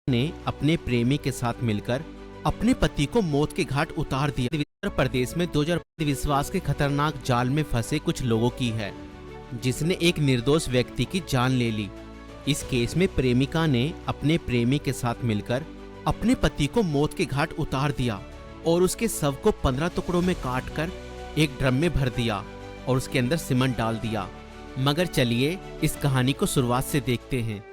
ने अपने प्रेमी के साथ मिलकर अपने पति को मौत के घाट उतार दिया। उत्तर प्रदेश में 2000 विश्वास के खतरनाक जाल में फंसे कुछ लोगों की है, जिसने एक निर्दोष व्यक्ति की जान ले ली। इस केस में प्रेमिका ने अपने प्रेमी के साथ मिलकर अपने पति को मौत के घाट उतार दिया और उसके शव को 15 टुकड़ों में काटकर एक ड्रम में भर दिया और उसके अंदर सीमेंट डाल दिया। मगर चलिए इस कहानी को शुरुआत से देखते हैं।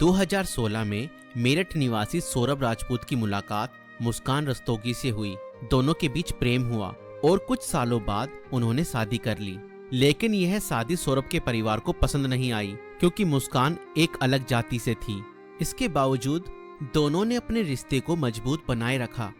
2016 में मेरठ निवासी सौरभ राजपूत की मुलाकात मुस्कान रस्तोगी से हुई। दोनों के बीच प्रेम हुआ और कुछ सालों बाद उन्होंने शादी कर ली। लेकिन यह शादी सौरभ के परिवार को पसंद नहीं आई, क्योंकि मुस्कान एक अलग जाति से थी। इसके बावजूद दोनों ने अपने रिश्ते को मजबूत बनाए रखा।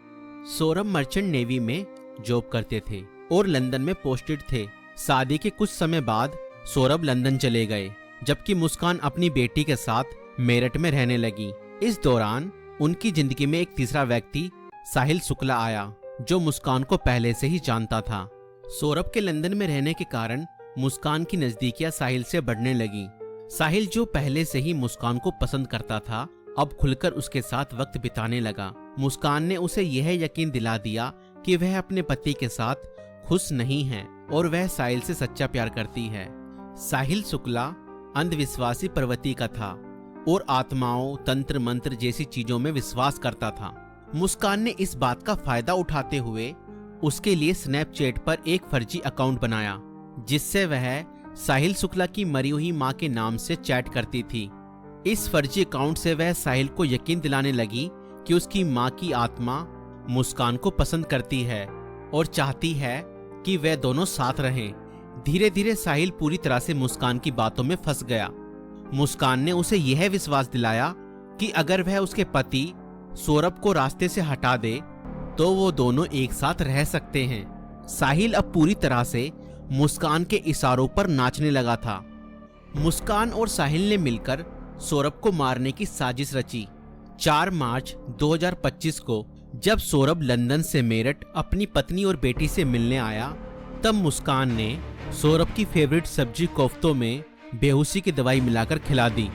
सौरभ मर्चेंट नेवी में जॉब करते थे और लंदन में पोस्टेड थे। शादी के कुछ समय बाद सौरभ लंदन चले गए, जबकि मुस्कान अपनी बेटी के साथ मेरठ में रहने लगी। इस दौरान उनकी जिंदगी में एक तीसरा व्यक्ति साहिल शुक्ला आया, जो मुस्कान को पहले से ही जानता था। सौरभ के लंदन में रहने के कारण मुस्कान की नजदीकियां साहिल से बढ़ने लगी। साहिल, जो पहले से ही मुस्कान को पसंद करता था, अब खुलकर उसके साथ वक्त बिताने लगा। मुस्कान ने उसे यह यकीन दिला दिया कि वह अपने पति के साथ खुश नहीं है और वह साहिल से सच्चा प्यार करती है। साहिल शुक्ला अंधविश्वासी प्रवृत्ति का था और आत्माओं, तंत्र मंत्र जैसी चीजों में विश्वास करता था। मुस्कान ने इस बात का फायदा उठाते हुए उसके लिए स्नैपचैट पर एक फर्जी अकाउंट बनाया, जिससे वह साहिल शुक्ला की मरी हुई मां के नाम से चैट करती थी। इस फर्जी अकाउंट से वह साहिल को यकीन दिलाने लगी कि उसकी मां की आत्मा मुस्कान को पसंद करती है और चाहती है कि वे दोनों साथ रहें। धीरे धीरे साहिल पूरी तरह से मुस्कान की बातों में फंस गया। मुस्कान ने उसे यह विश्वास दिलाया कि अगर वह उसके पति सौरभ को रास्ते से हटा दे तो वो दोनों एक साथ रह सकते हैं। साहिल अब पूरी तरह से मुस्कान के इशारों पर नाचने लगा था। मुस्कान और साहिल ने मिलकर सौरभ को मारने की साजिश रची। 4 मार्च 2025 को जब सौरभ लंदन से मेरठ अपनी पत्नी और बेटी से मिलने आया, तब मुस्कान ने सौरभ की फेवरेट सब्जी कोफ्तों में बेहोशी की दवाई मिलाकर खिला दी।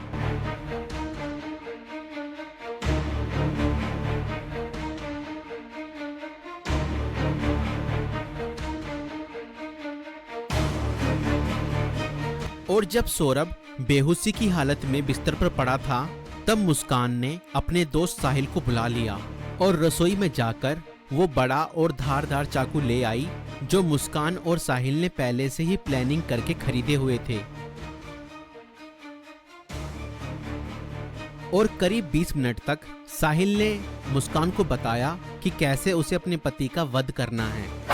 और जब सौरभ बेहोशी की हालत में बिस्तर पर पड़ा था, तब मुस्कान ने अपने दोस्त साहिल को बुला लिया और रसोई में जाकर वो बड़ा और धारदार चाकू ले आई, जो मुस्कान और साहिल ने पहले से ही प्लानिंग करके खरीदे हुए थे। और करीब 20 मिनट तक साहिल ने मुस्कान को बताया कि कैसे उसे अपने पति का वध करना है।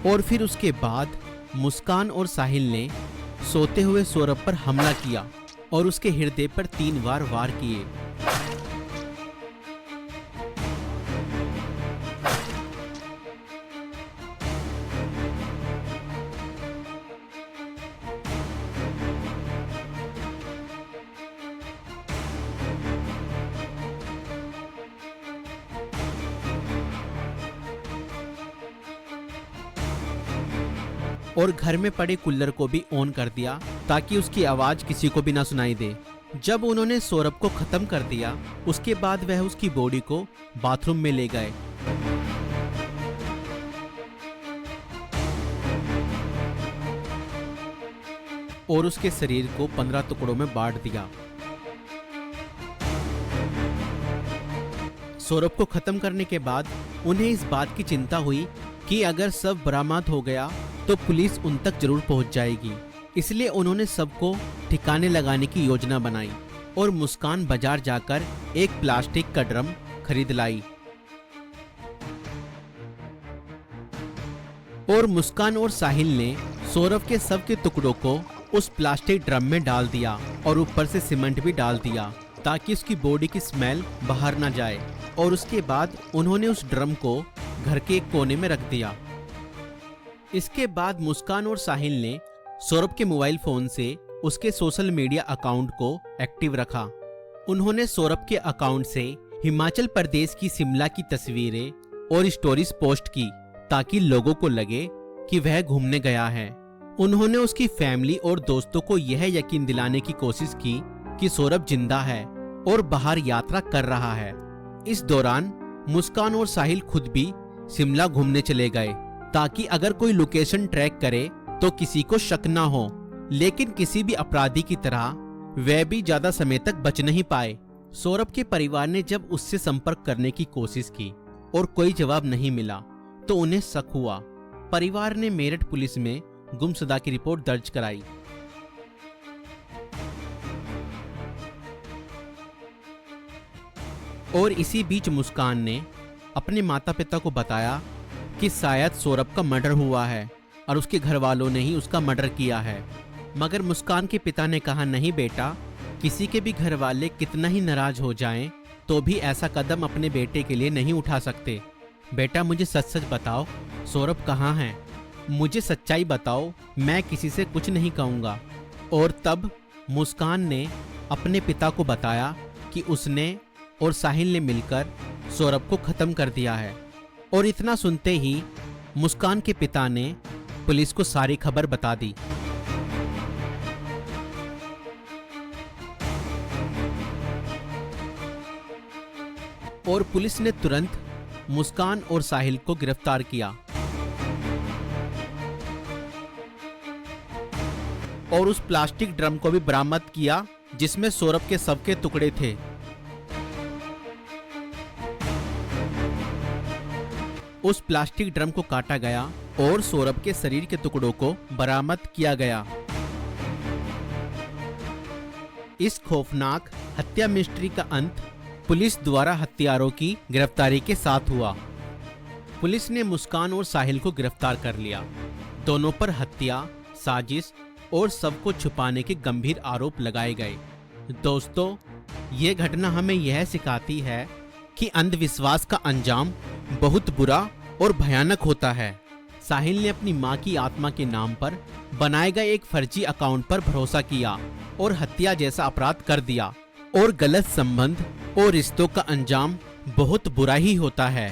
और फिर उसके बाद मुस्कान और साहिल ने सोते हुए सौरभ पर हमला किया और उसके हृदय पर 3 बार वार किए। और घर में पड़े कूलर को भी ऑन कर दिया ताकि उसकी आवाज किसी को भी ना सुनाई दे। जब उन्होंने सौरभ को खत्म कर दिया, उसके बाद वह उसकी बॉडी को बाथरूम में ले गए। और उसके शरीर को 15 टुकड़ों में बांट दिया। सौरभ को खत्म करने के बाद उन्हें इस बात की चिंता हुई कि अगर सब बरामद हो गया तो पुलिस उन तक जरूर पहुंच जाएगी। इसलिए उन्होंने सबको ठिकाने लगाने की योजना बनाई और मुस्कान बाजार जाकर एक प्लास्टिक का ड्रम खरीद लाई। और मुस्कान और साहिल ने सौरभ के शव के टुकड़ों को उस प्लास्टिक ड्रम में डाल दिया और ऊपर से सीमेंट भी डाल दिया ताकि उसकी बॉडी की स्मेल बाहर ना जाए। और उसके बाद उन्होंने उस ड्रम को घर के एक कोने में रख दिया। इसके बाद मुस्कान और साहिल ने सौरभ के मोबाइल फोन से उसके सोशल मीडिया अकाउंट को एक्टिव रखा। उन्होंने सौरभ के अकाउंट से हिमाचल प्रदेश की शिमला की तस्वीरें और स्टोरीज पोस्ट की ताकि लोगों को लगे कि वह घूमने गया है। उन्होंने उसकी फैमिली और दोस्तों को यह यकीन दिलाने की कोशिश की कि सौरभ जिंदा है और बाहर यात्रा कर रहा है। इस दौरान मुस्कान और साहिल खुद भी शिमला घूमने चले गए ताकि अगर कोई लोकेशन ट्रैक करे तो किसी को शक ना हो। लेकिन किसी भी अपराधी की तरह वह भी ज्यादा समय तक बच नहीं पाए। सौरभ के परिवार ने जब उससे संपर्क करने की कोशिश की और कोई जवाब नहीं मिला तो उन्हें शक हुआ। परिवार ने मेरठ पुलिस में गुमशुदा की रिपोर्ट दर्ज कराई। और इसी बीच मुस्कान ने अपने माता पिता को बताया कि शायद सौरभ का मर्डर हुआ है और उसके घर वालों ने ही उसका मर्डर किया है। मगर मुस्कान के पिता ने कहा, नहीं बेटा, किसी के भी घर वाले कितना ही नाराज हो जाएं तो भी ऐसा कदम अपने बेटे के लिए नहीं उठा सकते। बेटा मुझे सच सच बताओ, सौरभ कहाँ है? मुझे सच्चाई बताओ, मैं किसी से कुछ नहीं कहूँगा। और तब मुस्कान ने अपने पिता को बताया कि उसने और साहिल ने मिलकर सौरभ को खत्म कर दिया है। और इतना सुनते ही मुस्कान के पिता ने पुलिस को सारी खबर बता दी। और पुलिस ने तुरंत मुस्कान और साहिल को गिरफ्तार किया और उस प्लास्टिक ड्रम को भी बरामद किया जिसमें सौरभ के शव के टुकड़े थे। उस प्लास्टिक ड्रम को काटा गया और सौरभ के शरीर के टुकड़ों को बरामद किया गया। इस खौफनाक हत्या मिस्ट्री का अंत पुलिस द्वारा हत्यारों की गिरफ्तारी के साथ हुआ। पुलिस ने मुस्कान और साहिल को गिरफ्तार कर लिया। दोनों पर हत्या, साजिश और शव को छुपाने के गंभीर आरोप लगाए गए। दोस्तों, ये घटना हमें यह सिखाती है कि अंधविश्वास का अंजाम बहुत बुरा और भयानक होता है। साहिल ने अपनी मां की आत्मा के नाम पर बनाए गए एक फर्जी अकाउंट पर भरोसा किया और हत्या जैसा अपराध कर दिया। और गलत संबंध और रिश्तों का अंजाम बहुत बुरा ही होता है।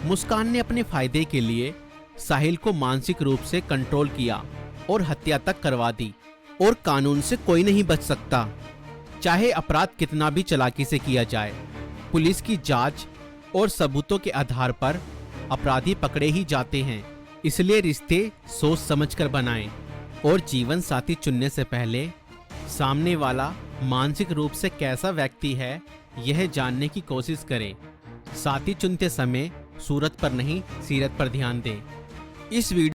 मुस्कान ने अपने फायदे के लिए साहिल को मानसिक रूप से कंट्रोल किया और हत्या तक करवा दी। और कानून से कोई नहीं बच सकता, चाहे अपराध कितना भी चालाकी से किया जाए। पुलिस की जांच और सबूतों के आधार पर अपराधी पकड़े ही जाते हैं। इसलिए रिश्ते सोच समझकर बनाएं और जीवन साथी चुनने से पहले सामने वाला मानसिक रूप से कैसा व्यक्ति है यह जानने की कोशिश करें। साथी चुनते समय सूरत पर नहीं, सीरत पर ध्यान दें। इस वीडियो